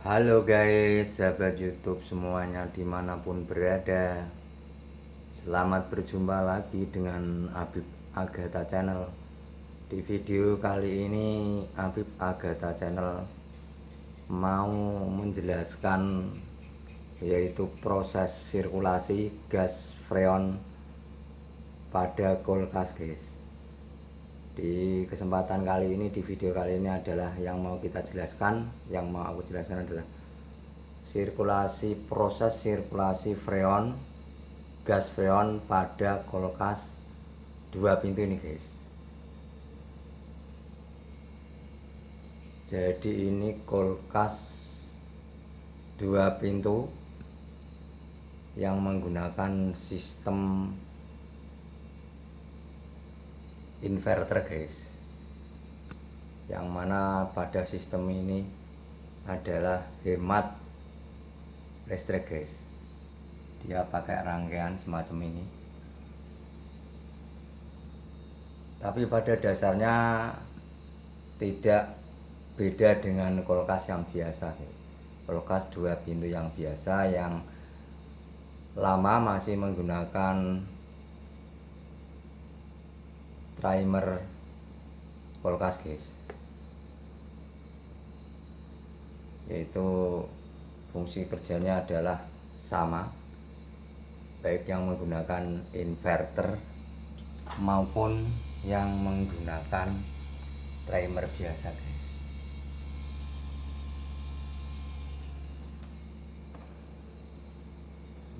Halo guys, sahabat YouTube semuanya dimanapun berada. Selamat berjumpa lagi dengan Habib Agatha Channel. Di video kali ini Habib Agatha Channel mau menjelaskan yaitu proses sirkulasi gas freon pada kulkas guys. Di kesempatan kali ini, di video kali ini adalah yang mau kita jelaskan, yang mau aku jelaskan adalah proses sirkulasi freon, gas freon pada kulkas 2 pintu ini guys. Jadi ini kulkas 2 pintu yang menggunakan sistem inverter guys, yang mana pada sistem ini adalah hemat listrik guys. Dia pakai rangkaian semacam ini, tapi pada dasarnya tidak beda dengan kulkas yang biasa guys. Kulkas 2 pintu yang biasa yang lama masih menggunakan timer kulkas guys, yaitu fungsi kerjanya adalah sama, baik yang menggunakan inverter maupun yang menggunakan timer biasa guys.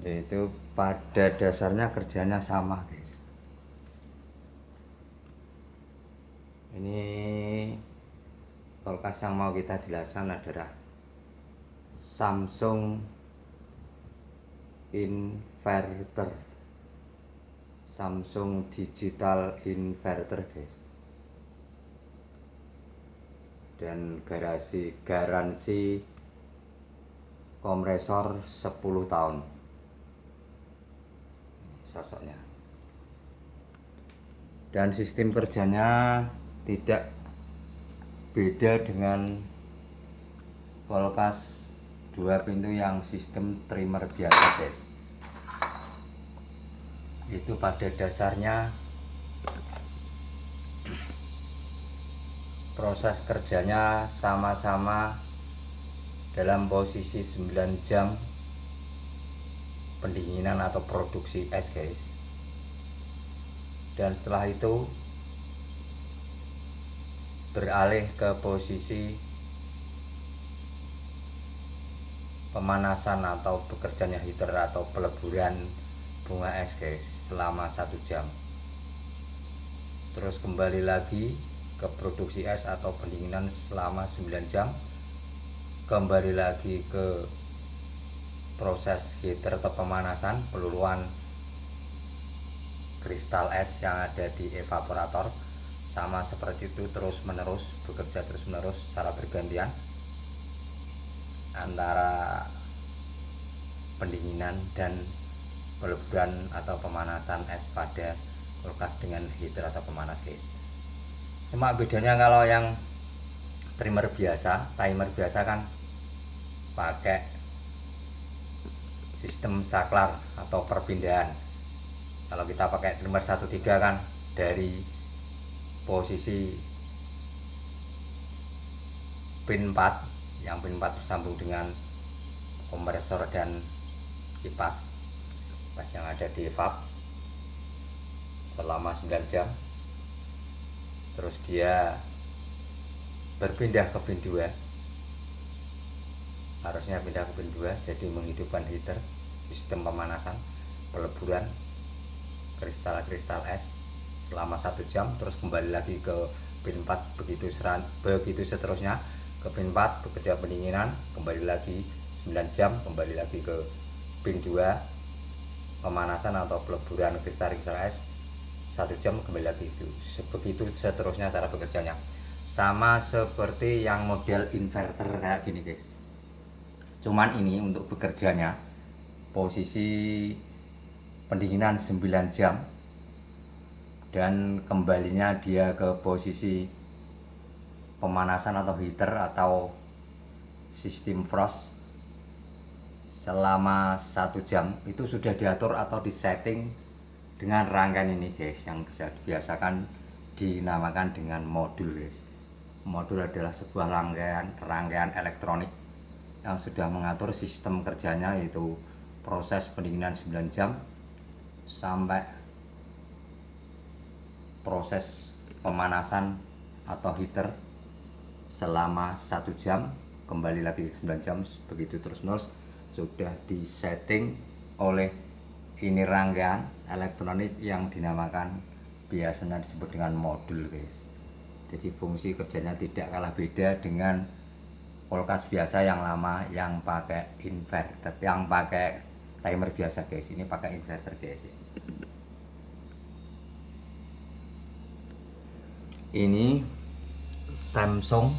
Yaitu pada dasarnya kerjanya sama guys. Ini kulkas yang mau kita jelaskan adalah Samsung inverter, Samsung digital inverter guys, dan garansi kompresor 10 tahun sosoknya, dan sistem kerjanya tidak beda dengan kulkas 2 pintu yang sistem timer biasa guys. Itu pada dasarnya proses kerjanya sama-sama dalam posisi 9 jam pendinginan atau produksi es guys, dan setelah itu beralih ke posisi pemanasan atau bekerjanya heater atau peleburan bunga es guys selama 1 jam, terus kembali lagi ke produksi es atau pendinginan selama 9 jam, kembali lagi ke proses heater atau pemanasan peluluan kristal es yang ada di evaporator, sama seperti itu terus menerus, bekerja terus menerus secara bergantian antara pendinginan dan peleburan atau pemanasan es pada kulkas dengan heater atau pemanas guys. Cuma bedanya kalau yang timer biasa kan pakai sistem saklar atau perpindahan. Kalau kita pakai timer 13 kan dari posisi pin 4, yang pin 4 tersambung dengan kompresor dan kipas yang ada di evap selama 9 jam, terus dia berpindah ke pin 2, harusnya pindah ke pin 2, jadi menghidupkan heater, sistem pemanasan, peleburan kristal es selama 1 jam, terus kembali lagi ke pin 4, begitu seterusnya ke pin 4 bekerja pendinginan, kembali lagi 9 jam, kembali lagi ke pin 2 pemanasan atau peleburan kristal es 1 jam, kembali lagi, begitu seterusnya cara bekerjanya. Sama seperti yang model inverter kayak gini guys, cuman ini untuk bekerjanya posisi pendinginan 9 jam dan kembalinya dia ke posisi pemanasan atau heater atau sistem frost selama 1 jam itu sudah diatur atau disetting dengan rangkaian ini guys, yang bisa dibiasakan dinamakan dengan modul guys. Modul adalah sebuah rangkaian elektronik yang sudah mengatur sistem kerjanya, yaitu proses pendinginan 9 jam sampai proses pemanasan atau heater selama 1 jam, kembali lagi 9 jam, begitu terus-menerus. Sudah disetting oleh ini rangkaian elektronik yang dinamakan, biasanya disebut dengan modul guys. Jadi fungsi kerjanya tidak kalah beda dengan kulkas biasa yang lama yang pakai inverter, yang pakai timer biasa guys. Ini pakai inverter guys ya. Ini Samsung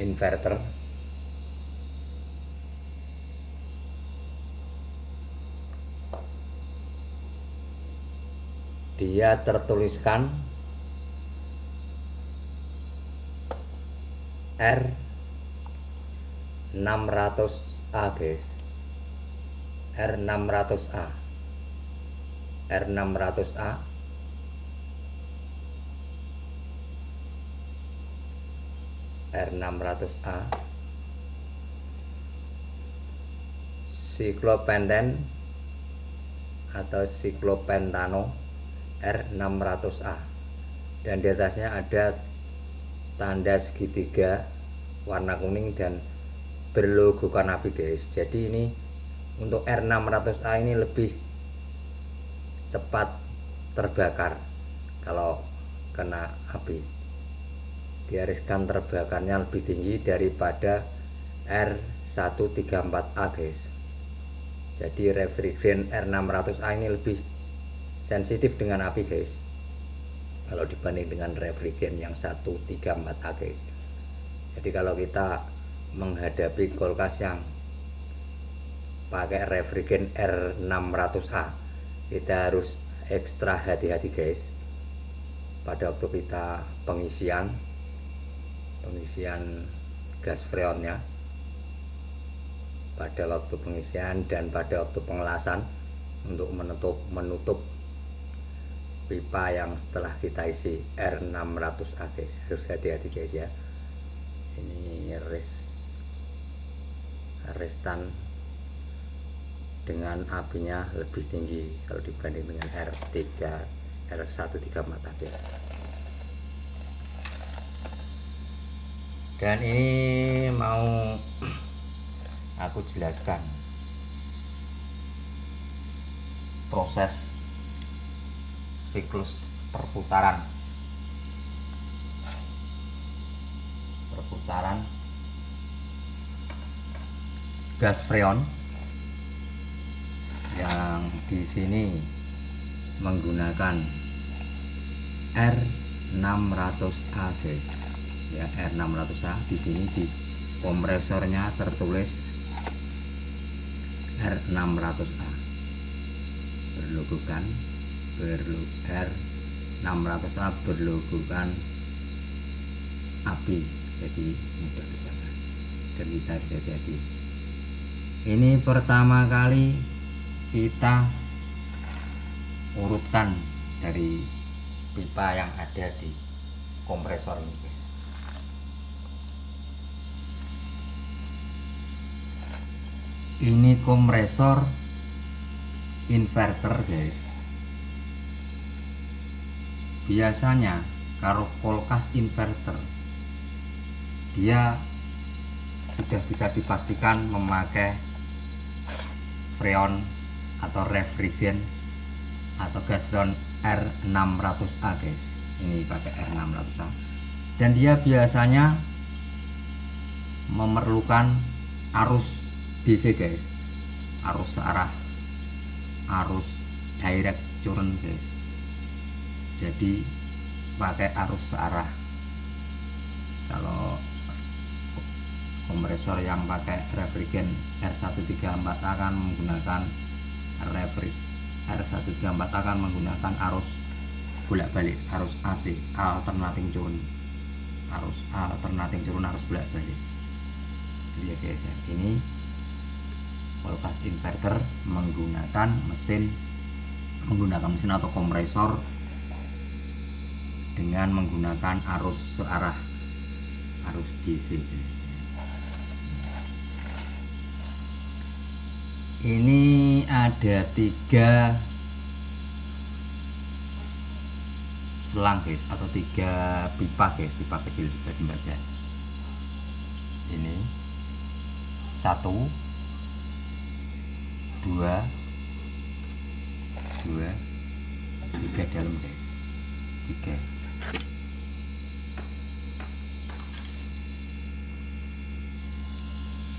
inverter. Dia tertuliskan R600A guys. R600A. R600A. R600A. Cyclopentane atau Cyclopentano R600A, dan di atasnya ada tanda segitiga warna kuning dan berlogokan api guys. Jadi ini untuk R600A ini lebih cepat terbakar kalau kena api. Diariskan terbakarnya lebih tinggi daripada R134A guys. Jadi refrigerant R600A ini lebih sensitif dengan api guys, kalau dibanding dengan refrigerant yang 134A guys. Jadi kalau kita menghadapi kulkas yang pakai refrigerant R600A, kita harus ekstra hati-hati guys pada waktu kita pengisian gas freonnya, pada waktu pengisian dan pada waktu pengelasan untuk menutup pipa yang setelah kita isi R600A guys. Harus hati-hati guys ya. Ini restan dengan apinya lebih tinggi kalau dibanding dengan R134A guys. Dan ini mau aku jelaskan proses siklus perputaran gas freon yang di sini menggunakan R600A guys ya. R600A di sini di kompresornya tertulis R600A, berlogokan R600A berlogokan api, jadi mudah dibakar dan kita harus hati-hati. Ini pertama kali kita urutkan dari pipa yang ada di kompresor ini guys. Ini kompresor inverter guys. Biasanya kalau kulkas inverter dia sudah bisa dipastikan memakai freon atau refrigerant atau gas freon R600A guys. Ini pakai R600A, dan dia biasanya memerlukan arus DC guys, arus searah, arus direct current guys. Jadi pakai arus searah. Kalau kompresor yang pakai refrigerant R134 akan menggunakan R134 akan menggunakan arus bolak-balik, arus AC, alternating current, arus bolak-balik. ya guys ya. Ini kulkas inverter menggunakan mesin atau kompresor dengan menggunakan arus searah, arus DC guys. Ini ada 3 selang guys, atau 3 pipa guys, pipa kecil, pipa tembaga. Ini 1 2 3 dalam guys, 3.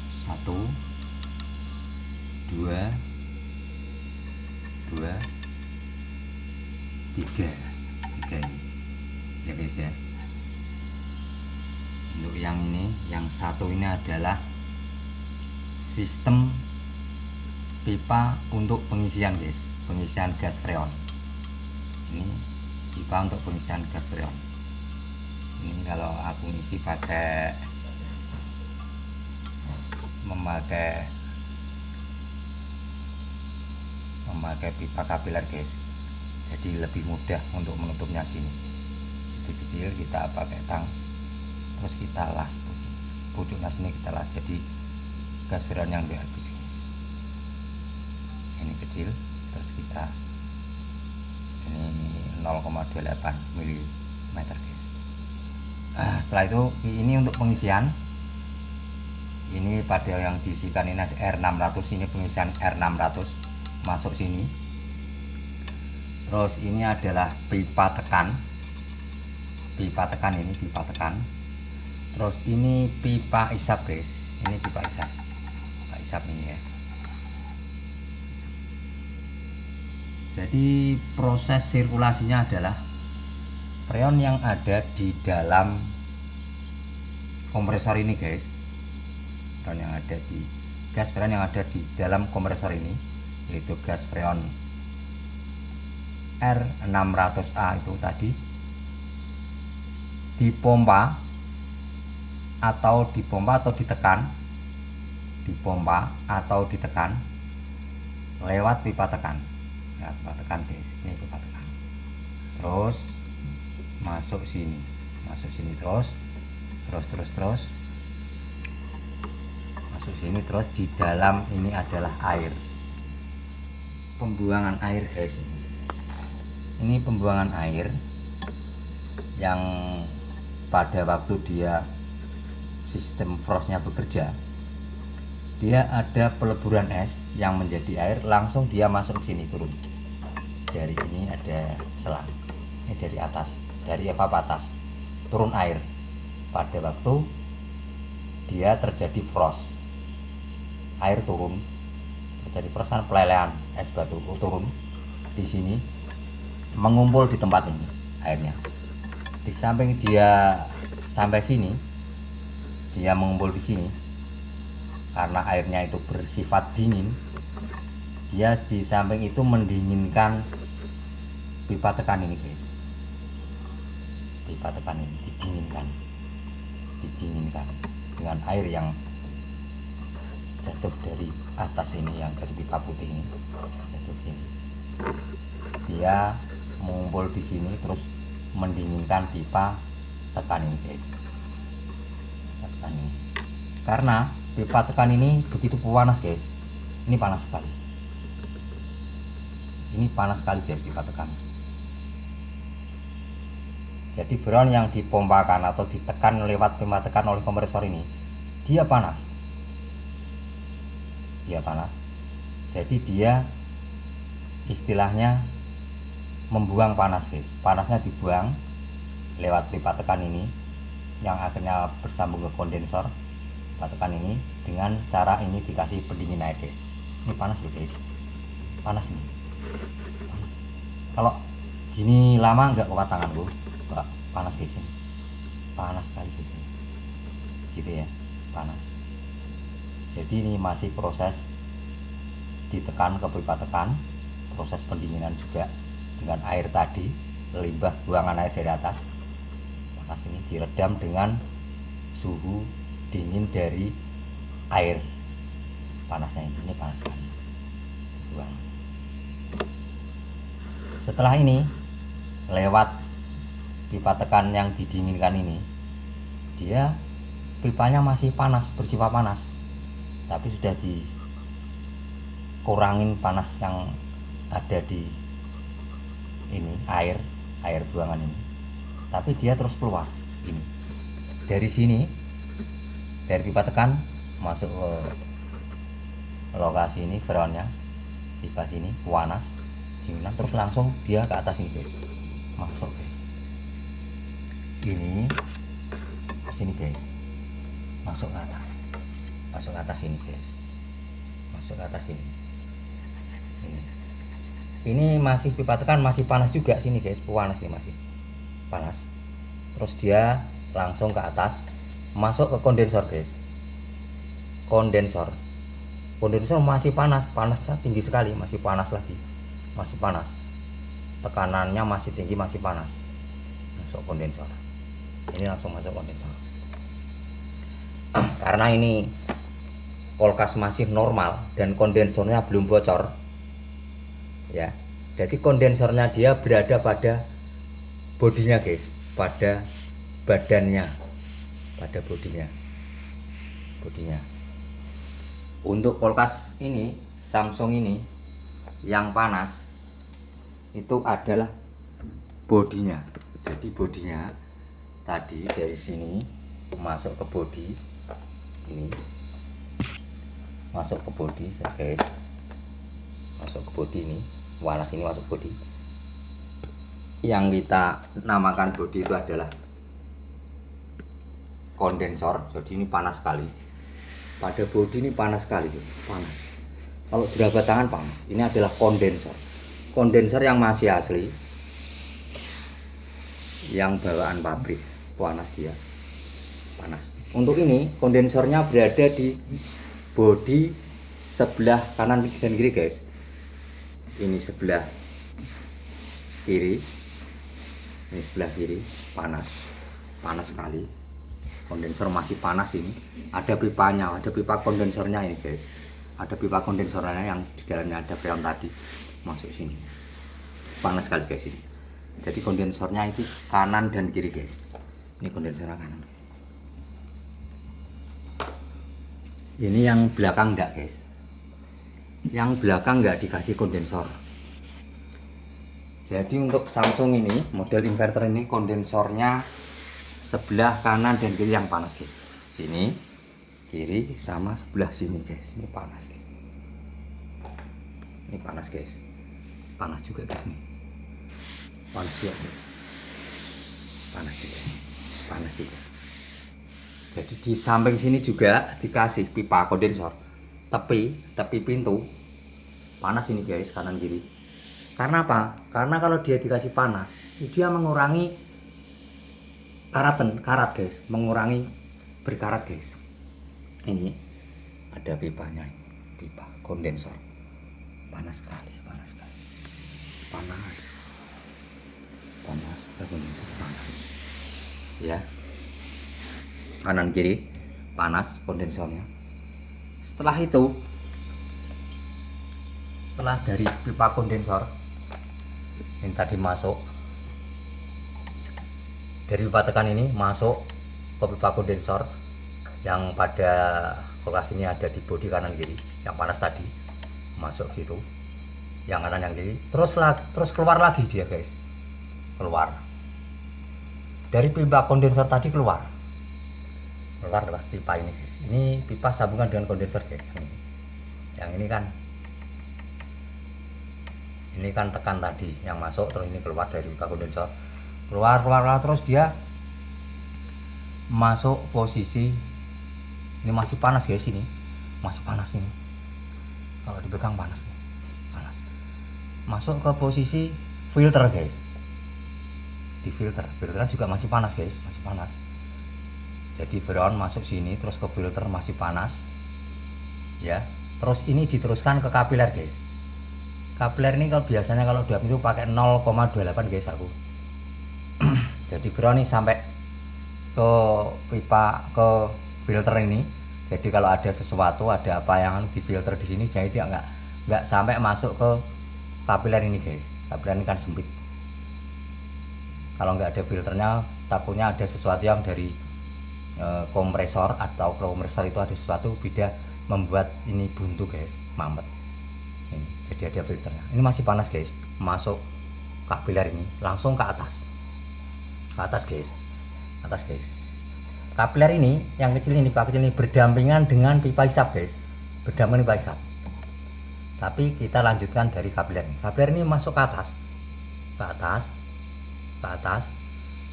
Satu, 2, 3 ini ya guys ya. Untuk yang ini, yang 1 ini adalah sistem pipa untuk pengisian guys, pengisian gas freon. Ini pipa untuk pengisian gas freon. Ini kalau aku ngisi pakai memakai pipa kapiler guys, jadi lebih mudah untuk menutupnya. Sini lebih kecil, kita pakai tang, terus kita las pucuknya sini, kita las, jadi gas freon yang lebih habis guys. Ini kecil, terus kita ini 0,28 mm guys. Setelah itu ini untuk pengisian. Ini pada yang diisikan ini ada R600, ini pengisian R600 masuk sini. Terus ini adalah pipa tekan, ini pipa tekan. Terus ini pipa isap guys, ini pipa isap ini ya. Jadi proses sirkulasinya adalah freon yang ada di dalam kompresor ini guys, freon yang ada di gas freon yang ada di dalam kompresor ini, yaitu gas freon R600A itu tadi, dipompa atau ditekan, lewat pipa tekan. Guys, ini pipa tekan. Terus masuk sini, terus masuk sini, terus di dalam ini adalah air, pembuangan air guys. Ini pembuangan air yang pada waktu dia sistem frostnya bekerja, dia ada peleburan es yang menjadi air, langsung dia masuk sini, turun dari ini ada selang, ini dari atas, dari evap atas turun air. Pada waktu dia terjadi frost, air turun, terjadi peresan pelelehan es batu turun di sini, mengumpul di tempat ini airnya. Di samping dia sampai sini, dia mengumpul di sini. Karena airnya itu bersifat dingin, dia di samping itu mendinginkan pipa tekan ini guys. Pipa tekan ini didinginkan dengan air yang jatuh dari atas ini, yang dari pipa putih ini jatuh sini. Dia mengumpul di sini, terus mendinginkan pipa tekan ini guys. Tekan ini. Karena pipa tekan ini begitu panas guys. Ini panas sekali. Ini panas sekali guys pipa tekan. Jadi freon yang dipompakan atau ditekan lewat pipa tekan oleh kompresor ini, dia panas. Jadi dia istilahnya membuang panas guys. Panasnya dibuang lewat pipa tekan ini, yang akhirnya bersambung ke kondensor pipa tekan ini, dengan cara ini dikasih pendingin air guys. Ini panas loh guys, panas ini, panas. Kalau gini lama nggak kuat tangan gue, panas guys, ini panas sekali guys, gitu ya, panas. Jadi ini masih proses ditekan ke pipa tekan, proses pendinginan juga dengan air tadi, limbah buangan air dari atas. Panas ini diredam dengan suhu dingin dari air panasnya ini panas sekali. Buang. Setelah ini lewat pipa tekan yang didinginkan ini, dia pipanya masih panas, bersifat panas, tapi sudah dikurangin panas yang ada di ini air buangan ini, tapi dia terus keluar ini dari sini, dari pipa tekan masuk ke lokasi ini, groundnya pipa sini panas dinginan, terus langsung dia ke atas ini guys, masuk guys, ini sini guys, masuk ke atas ini guys, masuk ke atas ini. Ini masih pipa tekan masih panas juga sini guys, panas nih, masih panas. Terus dia langsung ke atas masuk ke kondensor guys. Kondensor masih panas, panasnya tinggi sekali, masih panas lagi, masih panas. Tekanannya masih tinggi, masih panas. Masuk kondensor. Ini langsung masuk kondensor. Karena ini kulkas masih normal dan kondensornya belum bocor. Ya, jadi kondensornya dia berada pada bodinya guys, pada badannya, pada bodinya. Untuk kulkas ini, Samsung ini yang panas itu adalah bodinya. Jadi bodinya tadi dari sini masuk ke bodi ini, masuk ke bodi guys, masuk ke bodi ini, panas ini masuk bodi. Yang kita namakan bodi itu adalah kondensor. Jadi ini panas sekali, pada bodi ini panas sekali, panas. Kalau diraba tangan panas. Ini adalah kondensor yang masih asli, yang bawaan pabrik, panas dia, panas. Untuk ini kondensornya berada di bodi sebelah kanan dan kiri guys. Ini sebelah kiri, ini sebelah kiri, panas sekali. Kondensor masih panas ini. Ada pipanya, ada pipa kondensornya ini guys. Ada pipa kondensornya yang di dalamnya ada freon tadi, masuk sini. Panas sekali guys ini. Jadi kondensornya itu kanan dan kiri guys. Ini kondensornya kanan. Ini yang belakang enggak guys. Yang belakang enggak dikasih kondensor. Jadi untuk Samsung ini, model inverter ini kondensornya sebelah kanan dan kiri yang panas guys. Sini kiri sama sebelah sini guys. Ini panas guys. Ini panas guys. Panas juga guys nih. Panas juga guys. Panas juga. Panas juga. Jadi di samping sini juga dikasih pipa kondensor. Tepi pintu panas ini guys, kanan kiri. Karena apa? Karena kalau dia dikasih panas, dia mengurangi karat guys, mengurangi berkarat guys. Ini ada pipanya, pipa kondensor. Panas sekali, panas kondensor panas. Ya. Kanan kiri panas kondensornya. Setelah itu, setelah dari pipa kondensor yang tadi masuk dari pipa tekan ini masuk ke pipa kondensor yang pada kulkas ini ada di bodi kanan kiri, yang panas tadi masuk ke situ, yang kanan yang kiri, terus keluar lagi dia guys, keluar dari pipa kondensor tadi, keluar lewat pipa ini guys. Ini pipa sambungan dengan kondensor guys. Yang ini kan tekan tadi yang masuk, terus ini keluar dari pipa kondensor, keluar terus dia masuk posisi ini, masih panas guys, ini masih panas ini, kalau dipegang panas nih, panas. Masuk ke posisi filter guys, di filternya juga masih panas guys, masih panas. Jadi brown masuk sini, terus ke filter masih panas ya. Terus ini diteruskan ke kapiler guys. Kapiler ini kalau biasanya kalau udah itu pakai 0,28 guys aku. Jadi brown ini sampai ke pipa, ke filter ini Jadi kalau ada sesuatu, ada apa yang difilter di sini, jadi dia nggak sampai masuk ke kapiler ini guys. Kapiler ini kan sempit. Kalau nggak ada filternya, takutnya ada sesuatu yang dari kompresor, atau kompresor itu ada sesuatu beda membuat ini buntu guys, mamet. Ini, jadi ada filternya. Ini masih panas guys, masuk kapiler ini langsung ke atas guys, atas guys. Kapiler ini yang kecil ini, pipa kecil ini berdampingan dengan pipa hisap guys, berdampingan pipa hisap. Tapi kita lanjutkan dari kapiler ini. Kapiler ini masuk ke atas, ke atas, ke atas,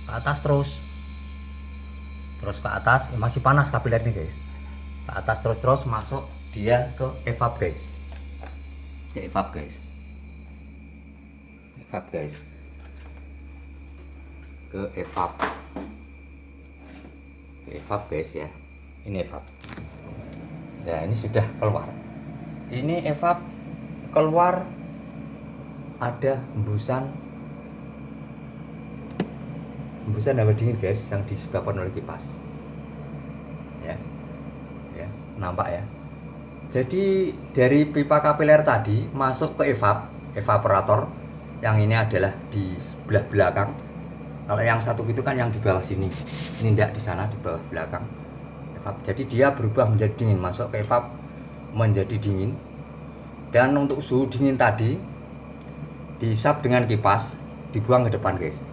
ke atas, terus ke atas. Masih panas kapiler ini guys, ke atas terus masuk dia ke evap guys, ke evap guys, evap guys, ke evap, evap guys ya. Ini evap. Nah ini sudah keluar, ini evap keluar, ada hembusan hawa dingin guys yang disebabkan oleh kipas ya, ya nampak ya. Jadi dari pipa kapiler tadi masuk ke evaporator, yang ini adalah di sebelah belakang. Kalau yang satu itu kan yang di bawah sini, ini tidak, di sana di bawah belakang evap. Jadi dia berubah menjadi dingin, masuk ke evap menjadi dingin. Dan untuk suhu dingin tadi dihisap dengan kipas, dibuang ke depan guys,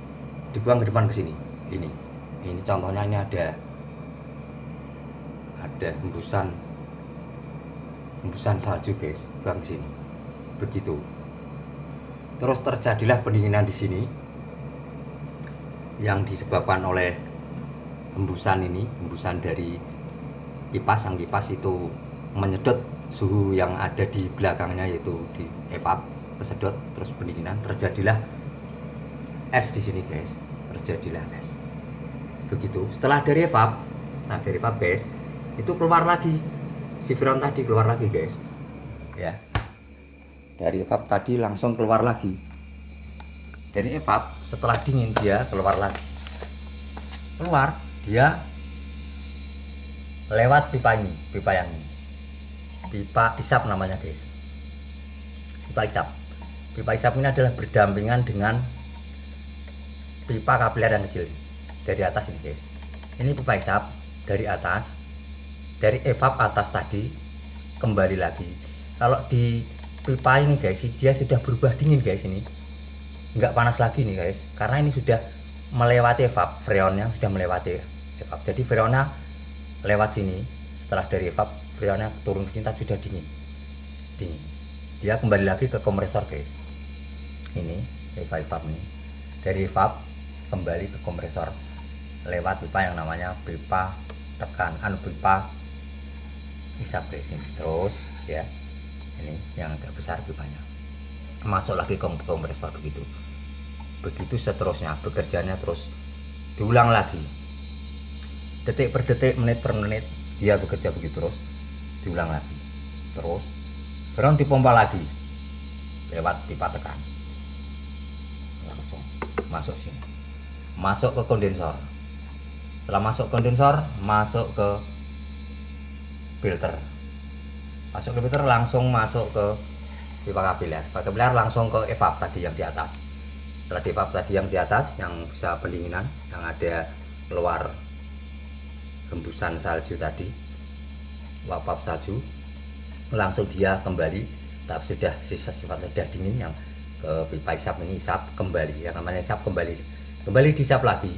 dibuang ke depan ke sini. Ini contohnya, ini ada hembusan salju guys, buang ke sini. Begitu. Terus terjadilah pendinginan di sini yang disebabkan oleh hembusan ini, hembusan dari kipas. Yang kipas itu menyedot suhu yang ada di belakangnya, yaitu di evap, kesedot, terus pendinginan, terjadilah es di sini guys, terjadilah es. Begitu. Setelah dari evap, dari evap guys, itu keluar lagi si freon tadi, keluar lagi guys ya. Dari evap tadi langsung keluar lagi. Dari evap setelah dingin dia keluar lagi, keluar dia lewat pipa ini, pipa yang ini, pipa hisap namanya guys, pipa hisap. Pipa hisap ini adalah berdampingan dengan pipa kapiler yang kecil dari atas ini guys. Ini pipa hisap dari atas, dari evap atas tadi kembali lagi. Kalau di pipa ini guys, dia sudah berubah dingin guys, ini nggak panas lagi nih guys, karena ini sudah melewati evap, freonnya sudah melewati evap. Jadi freonnya lewat sini, setelah dari evap freonnya turun ke sini, tapi sudah dingin. Dia kembali lagi ke kompresor guys. Ini evap ini, dari evap kembali ke kompresor lewat pipa yang namanya pipa tekan, pipa hisap guys. Ini terus ya, ini yang agak besar pipanya, masuk lagi ke kompresor. Begitu seterusnya, bekerjanya terus diulang lagi, detik per detik, menit per menit, dia bekerja begitu terus, diulang lagi. Terus freon dipompa lagi lewat pipa tekan, langsung masuk sini, masuk ke kondensor. Setelah masuk kondensor, masuk ke filter, masuk ke filter, langsung masuk ke pipa kapiler. Pipa kapiler langsung ke evap tadi yang di atas. Setelah di evap tadi yang di atas, yang bisa pendinginan, yang ada keluar hembusan salju tadi, uap salju, langsung dia kembali, tapi sudah sifatnya sudah dingin, yang ke pipa hisap ini, hisap kembali, yang namanya hisap kembali dihisap lagi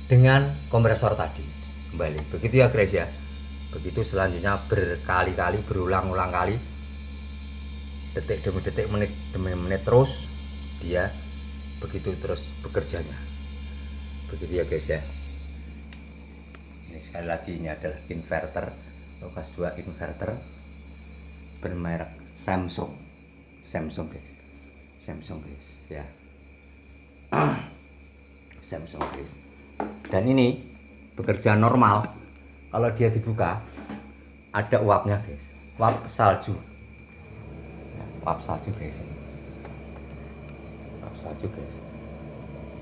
dengan kompresor tadi kembali. Begitu ya guys ya. Begitu selanjutnya berkali-kali, berulang-ulang kali, detik demi detik, menit demi menit, terus dia begitu terus bekerjanya. Begitu ya guys ya. Ini sekali lagi, ini adalah inverter kelas 2 inverter bermerek Samsung guys, Samsung guys ya. Samsung guys. Dan ini bekerja normal. Kalau dia dibuka, ada uapnya guys, uap salju, uap salju guys, uap salju guys,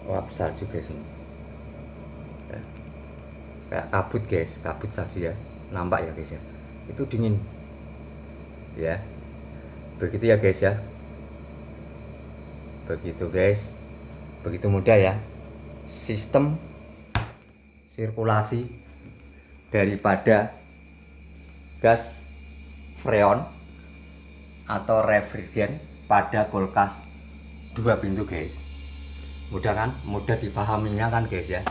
uap salju guys ini ya. Kayak kabut guys, kabut salju ya, nampak ya guys ya. itu dingin ya. Begitu ya guys ya, begitu guys, begitu mudah ya sistem sirkulasi daripada gas freon atau refrigeran pada kulkas 2 pintu guys. Mudah kan, mudah dipahaminya kan guys ya,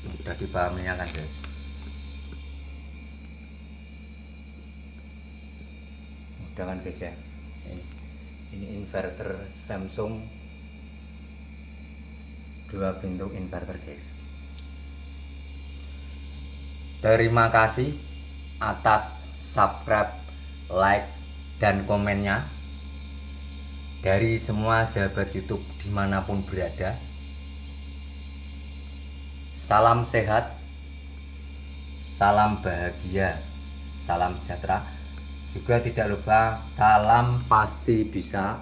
mudah dipahaminya kan guys. Mudah kan guys ya. Ini inverter Samsung 2 pintu inverter guys. Terima kasih atas subscribe, like, dan komennya dari semua sahabat YouTube dimanapun berada. Salam sehat, salam bahagia, salam sejahtera. Juga tidak lupa salam pasti bisa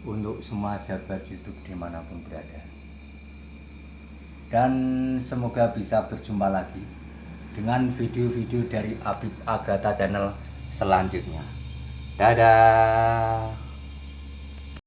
untuk semua sahabat YouTube dimanapun berada. Dan semoga bisa berjumpa lagi dengan video-video dari Habib Agatha Channel selanjutnya. Dadah.